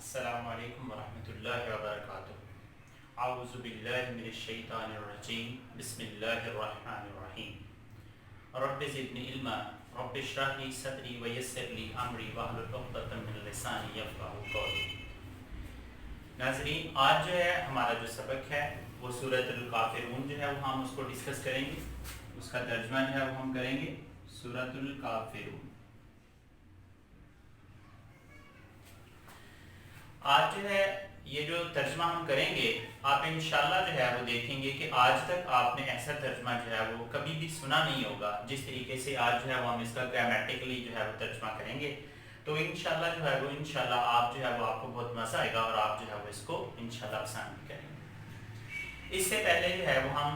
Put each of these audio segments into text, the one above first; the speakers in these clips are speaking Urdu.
السلام علیکم ورحمۃ اللہ وبرکاتہ۔ اعوذ باللہ من الشیطان الرجیم، بسم اللہ الرحمن الرحیم۔ رب زدنی علما، رب اشرح لی صدری ویسر لی امری واحلل عقدۃ من لسانی یفقہوا قولی۔ ناظرین، آج جو ہے ہمارا جو سبق ہے وہ سورۃ الکافرون جو ہے وہ ہم اس کو ڈسکس کریں گے، اس کا ترجمہ جو ہے وہ ہم کریں گے سورۃ الکافرون۔ آج جو ہے یہ جو ترجمہ ہم کریں گے، آپ انشاءاللہ جو ہے وہ دیکھیں گے کہ آج تک آپ نے ایسا ترجمہ جو ہے وہ کبھی بھی سنا نہیں ہوگا جس طریقے سے آج جو ہے وہ ہم اس کا گرامیٹیکلی جو ہے وہ ترجمہ کریں گے۔ تو انشاءاللہ جو ہے وہ انشاءاللہ آپ جو ہے وہ آپ کو بہت مزہ آئے گا اور آپ جو ہے وہ اس کو انشاءاللہ پسند بھی کریں گے۔ اس سے پہلے جو ہے وہ ہم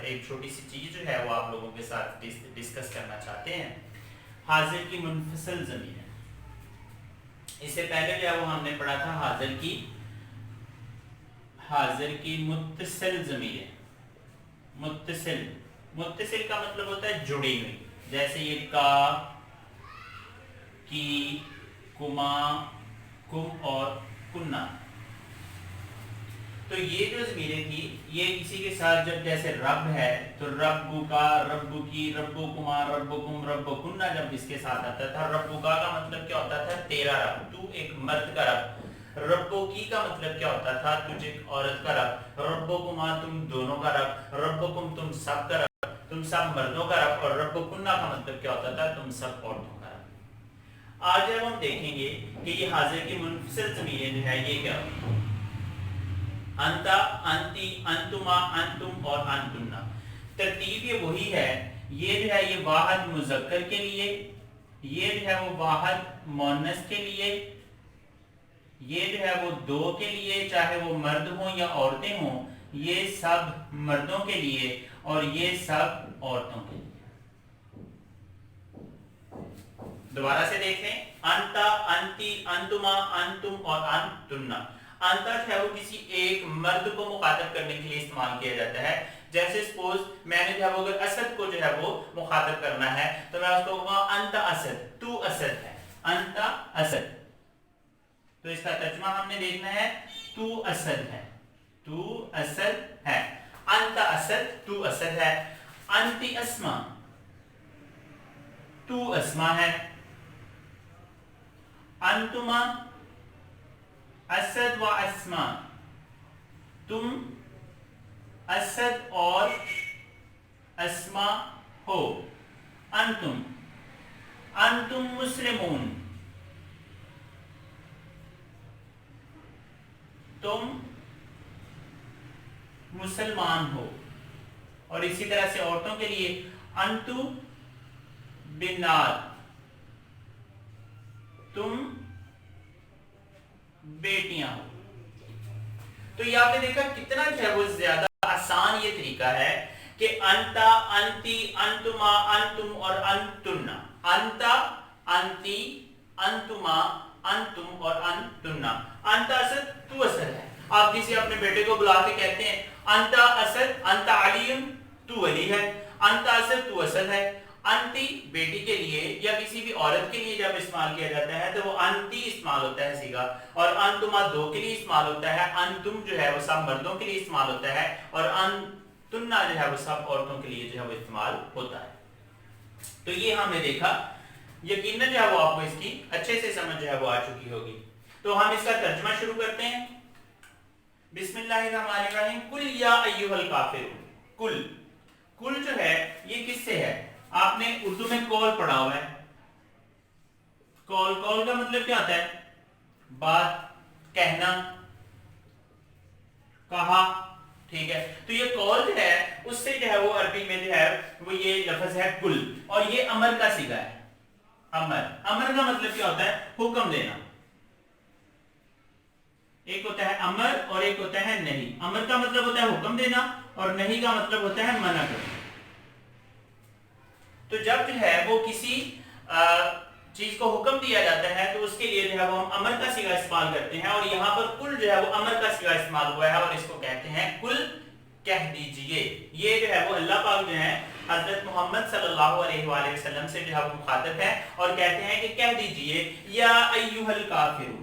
ایک چھوٹی سی چیز جو ہے وہ آپ لوگوں کے ساتھ ڈسکس کرنا چاہتے ہیں، حاضر کی منفصل ضمیر۔ اس سے پہلے جو ہے وہ ہم نے پڑھا تھا حاضر کی متصل ضمیر۔ متصل کا مطلب ہوتا ہے جڑی ہوئی، جیسے یہ کا، کی، کما، کم اور کنہ۔ تو یہ جو ضمیریں تھی یہ کسی کے ساتھ جب جیسے رب ہے تو ربو کا، ربو کی، ربو کما، ربو کم، ربو کنہ جب اس کے ساتھ آتا تھا، ربو کا مطلب کیا ہوتا تھا؟ تیرا رب، تو ایک مرد کا رب۔ ربو کی کا مطلب کیا ہوتا تھا؟ تجھ ایک عورت کا رب۔ ربو کما تم دونوں کا رب، ربو کم تم سب کا رب، تم سب مردوں کا رب، اور ربو کنہ کا مطلب کیا ہوتا تھا؟ تم سب عورتوں کا رب۔ آج جب ہم دیکھیں گے کہ یہ حاضر کی منفصل ضمیریں جو ہے یہ کیا ہوتی ہیں، انتا، انتی، انتما، انتم اور انتنا۔ ترتیب یہ وہی ہے، یہ جو ہے یہ واحد مذکر کے لیے، یہ جو ہے وہ واحد مؤنث کے لیے، یہ جو ہے وہ دو کے لیے چاہے وہ مرد ہوں یا عورتیں ہوں، یہ سب مردوں کے لیے اور یہ سب عورتوں کے لیے۔ دوبارہ سے دیکھ لیں، انتا، انتی، انتما، انتم اور انتنا۔ انتا جو ہے وہ کسی ایک مرد کو مخاطب کرنے کے لیے استعمال کیا جاتا ہے، جیسے سپوز میں نے جو ہے وہ اگر اسد کو جو ہے وہ مخاطب کرنا ہے تو میں اس کو کہوں گا انتا اسد، تو اسد ہے، انتا اسد۔ تو اس کا ترجمہ ہم نے دیکھنا ہے، تو اسد ہے، تو اسد ہے، انتا اسد تو اسد ہے، انتی اسما تو اسما ہے، انتما اسد و اسما تم اسد اور اسما ہو، انتم انتم مسلمون تم مسلمان ہو۔ اور اسی طرح سے عورتوں کے لیے انتو بنات تم بیٹیاں ہو۔ تو یہ آپ نے دیکھا کتنا جو ہے وہ زیادہ آسان یہ طریقہ ہے کہ انتا، انتی، انتما، انتم اور انتنا، انتا، انتی، انتما، انتم اور انتنا۔ انتا اسد تو اسد ہے، آپ کسی اپنے بیٹے کو بلا کے کہتے ہیں انتا اسد انتا علی تو علی ہے، انتا اسد تو اسد ہے۔ انتی بیٹی کے لیے یا کسی بھی عورت کے لیے جب استعمال کیا جاتا ہے تو وہ انتی استعمال ہوتا ہے صیغہ، اور انتما دو کے لیے استعمال ہوتا ہے، انتم جو ہے وہ سب مردوں کے لیے استعمال ہوتا ہے، اور انتنا جو ہے وہ سب عورتوں کے لیے جو ہے وہ استعمال ہوتا ہے۔ تو یہ ہم نے دیکھا، یقیناً جو ہے وہ آپ کو اس کی اچھے سے سمجھ جو ہے وہ آ چکی ہوگی۔ تو ہم اس کا ترجمہ شروع کرتے ہیں۔ بسم اللہ الرحمن الرحیم۔ کل یا ایھا الکافرون۔ کل جو ہے یہ کس سے ہے؟ آپ نے اردو میں کال پڑھا ہوا ہے، کال کا مطلب کیا ہوتا ہے؟ بات کہنا، کہا، ٹھیک ہے۔ تو یہ کال جو ہے اس سے جو ہے وہ عربی میں جو ہے وہ یہ لفظ ہے کل، اور یہ امر کا صیغہ ہے۔ امر کا مطلب کیا ہوتا ہے؟ حکم دینا۔ ایک ہوتا ہے امر اور ایک ہوتا ہے نہیں۔ امر کا مطلب ہوتا ہے حکم دینا، اور نہیں کا مطلب ہوتا ہے منع کرنا۔ تو جب جو ہے وہ کسی چیز کو حکم دیا جاتا ہے تو اس کے لیے جو ہے وہ ہم امر کا صیغہ استعمال کرتے ہیں، اور یہاں پر کل جو ہے وہ امر کا صیغہ استعمال ہوا ہے، اور اس کو کہتے ہیں کل کہہ دیجئے۔ یہ جو ہے وہ اللہ پاک جو ہے حضرت محمد صلی اللہ علیہ وآلہ وسلم سے جو ہے وہ مخاطب ہے اور کہتے ہیں کہ کہہ دیجئے یا ایھا الکافرون،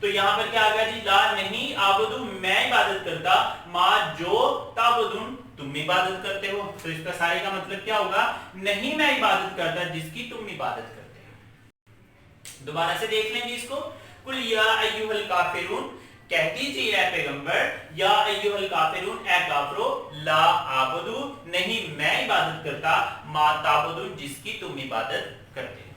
تو یہاں پر کیا آ گیا جی لا نہیں آبدو میں عبادت کرتا ما جو تعبدون تم عبادت کرتے ہو. تو اس کا سارے کا مطلب کیا ہوگا نہیں میں عبادت کرتا جس کی تم عبادت کرتے ہو. دوبارہ سے دیکھ لیں جی اس کو. قل یا ایھا الکافرون کہہ دیجیے اے پیغمبر یا ایھا الکافرون اے کافرو لا اعبدو نہیں میں عبادت کرتا ما تعبدون جس کی تم عبادت کرتے ہو.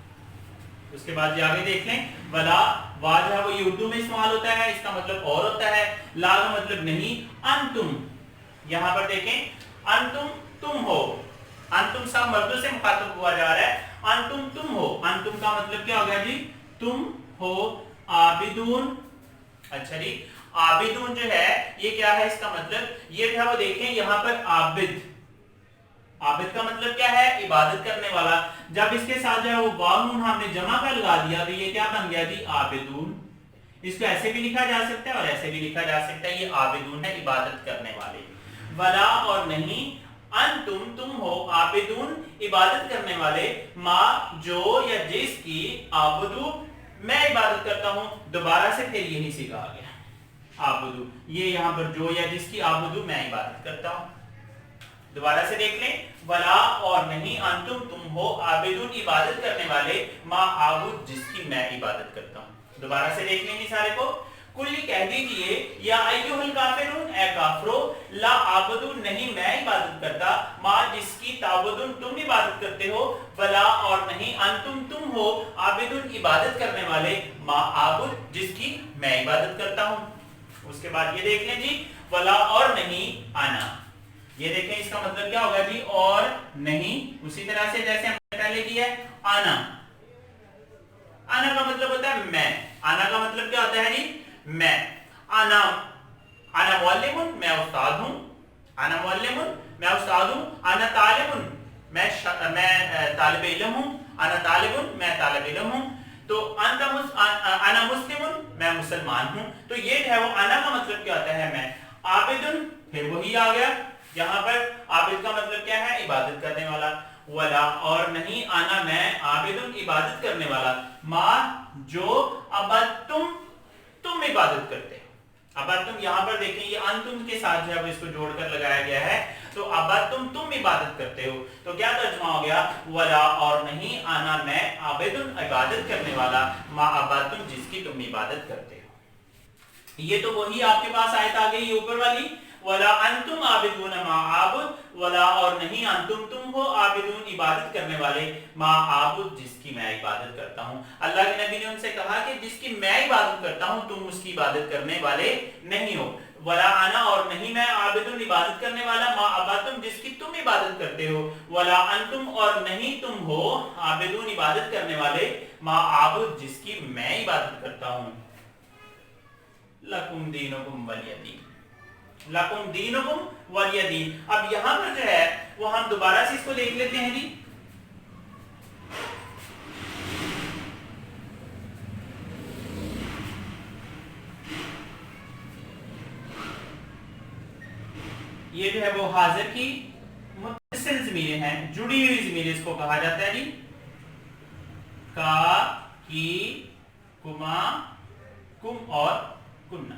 اس کے بعد یہ آگے دیکھ لیں ولا وا جو ہے وہ یہ اردو میں استعمال ہوتا ہے اس کا مطلب اور ہوتا ہے لا کا مطلب نہیں انتم. یہاں پر دیکھیں انتم تم ہو انتم سب مردوں سے مخاطب ہوا جا رہا ہے انتم تم ہو. انتم کا مطلب کیا ہوگا جی تم ہو عابدون. اچھا جی عابدون جو ہے یہ کیا ہے اس کا مطلب یہ جو ہے وہ دیکھیں یہاں پر عابد عابد کا مطلب کیا ہے عبادت کرنے والا. جب اس کے ساتھ جو ہے وہ واو نون ہم نے جمع کا لگا دیا تو یہ کیا بن گیا جی عابدون. اس کو ایسے بھی لکھا جا سکتا ہے اور ایسے بھی لکھا جا سکتا ہے یہ عابدون ہے عبادت کرنے والے. ولا اور نہیں انتم تم ہو عابدون عبادت کرنے والے ما جو یا جس کی عابدو میں عبادت کرتا ہوں. دوبارہ سے پھر یہی سیکھا آ گیا عابدو یہ یہاں پر جو یا جس کی عابدو میں عبادت کرتا ہوں. دوبارہ سے دیکھ لیں ولا اور نہیں انتم تم ہو عابدون عبادت کرنے والے ما عابد جس کی میں عبادت کرتا ہوں. دوبارہ سے دیکھ لیں گے سارے کو. کلی کہہ دیجئے یا ایھا الکافرون اے کافرو لا اعبدو نہیں میں عبادت کرتا ما جس کی تعبدون تم عبادت کرتے ہو ولا اور نہیں انتم تم ہو عابدون عبادت کرنے والے ما عابد جس کی میں عبادت کرتا ہوں. اس کے بعد یہ دیکھ لیں جی ولا اور نہیں انا. یہ دیکھیں اس کا مطلب کیا ہوگا جی اور نہیں اسی طرح سے جیسے ہم نے پہلے کیا ہے انا. انا کا مطلب ہوتا ہے میں. انا کا مطلب کیا ہوتا ہے جی میں. انا انا معلم میں استاد ہوں. انا معلم میں استاد ہوں. انا طالب میں طالب علم ہوں. انا طالب میں طالب علم ہوں. تو انا مسلم میں مسلمان ہوں. تو یہ ہے وہ انا کا مطلب کیا ہوتا ہے میں. عابد پھر وہی آ گیا یہاں پر عابد کا مطلب کیا ہے عبادت کرنے والا. ولا اور نہیں انا میں عابد عبادت کرنے والا ما جو عبدتم تم عبادت کرتے ہو. عبدتم یہاں پر دیکھیں یہ انتم کے ساتھ جو ہے اس کو جوڑ کر لگایا گیا ہے تو عبدتم تم عبادت کرتے ہو. تو کیا ترجمہ ہو گیا ولا اور نہیں انا میں عابد عبادت کرنے والا ما عبدتم جس کی تم عبادت کرتے ہو. یہ تو وہی آپ کے پاس آیت آ گئی اوپر والی ولا انتم عابدون ما عابد ولا اور نہیں انتم تم ہو عابدون عبادت کرنے والے ما عابد جس کی میں عبادت کرتا ہوں. اللہ کے نبی نے ان سے کہا کہ جس کی میں عبادت کرتا ہوں تم اس کی عبادت کرنے والے نہیں ہو. ولا انا اور نہیں میں عابدون عبادت کرنے والا ما عبدتم جس کی تم عبادت کرتے ہو. ولا انتم اور نہیں تم ہو عابدون عبادت کرنے والے ما عابد جس کی میں عبادت کرتا ہوں. لکم دینکم ولی دین. لکم دینکم ولی دین. اب یہاں پر جو ہے وہ ہم دوبارہ سے اس کو دیکھ لیتے ہیں جی. یہ جو ہے وہ حاضر کی متصل ضمیریں ہیں جڑی ہوئی ضمیریں اس کو کہا جاتا ہے جی. کا کی کما کم اور کننا.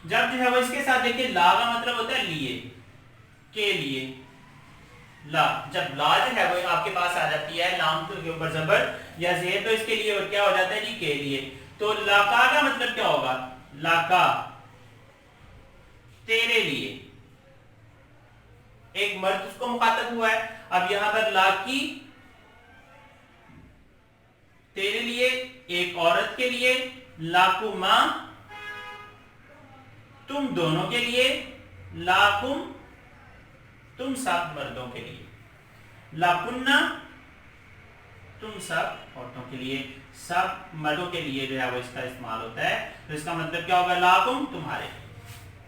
جب جو ہے وہ اس کے ساتھ دیکھیں لا کا مطلب ہوتا ہے لیے کے لیے. لا جب لا جو ہے وہ آپ کے پاس آ جاتی ہے لام کے اوپر زبر یا زیر تو اس کے لیے کیا ہو جاتا ہے جی کے لیے. تو لاکا کا مطلب کیا ہوگا لاکا تیرے لیے. ایک مرد اس کو مخاطب ہوا ہے. اب یہاں پر لاکی تیرے لیے ایک عورت کے لیے. لاکما تم دونوں کے لیے. لاکم تم سب مردوں کے لیے. لاکنہ تم سب عورتوں کے لیے. سب مردوں کے لیے جو ہے وہ اس کا استعمال ہوتا ہے. تو اس کا مطلب کیا ہوگا لاکم تمہارے.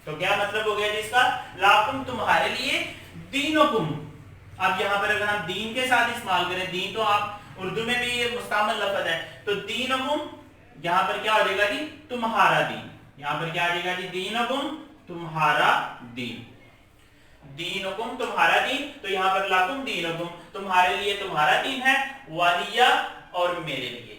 تو کیا مطلب ہو گیا جی اس کا لاکم تمہارے لیے. دینکم اب یہاں پر اگر ہم دین کے ساتھ استعمال کریں دین تو آپ اردو میں بھی یہ مستعمل لفظ ہے. تو دینکم یہاں پر کیا ہو جائے گا جی تمہارا دین. یہاں پر کیا آ جائے گا جی دینکم تمہارا دین. دینکم تمہارا دین. تو یہاں پر لکم دینکم تمہارے لیے تمہارا دین ہے. ولیہ اور میرے لیے.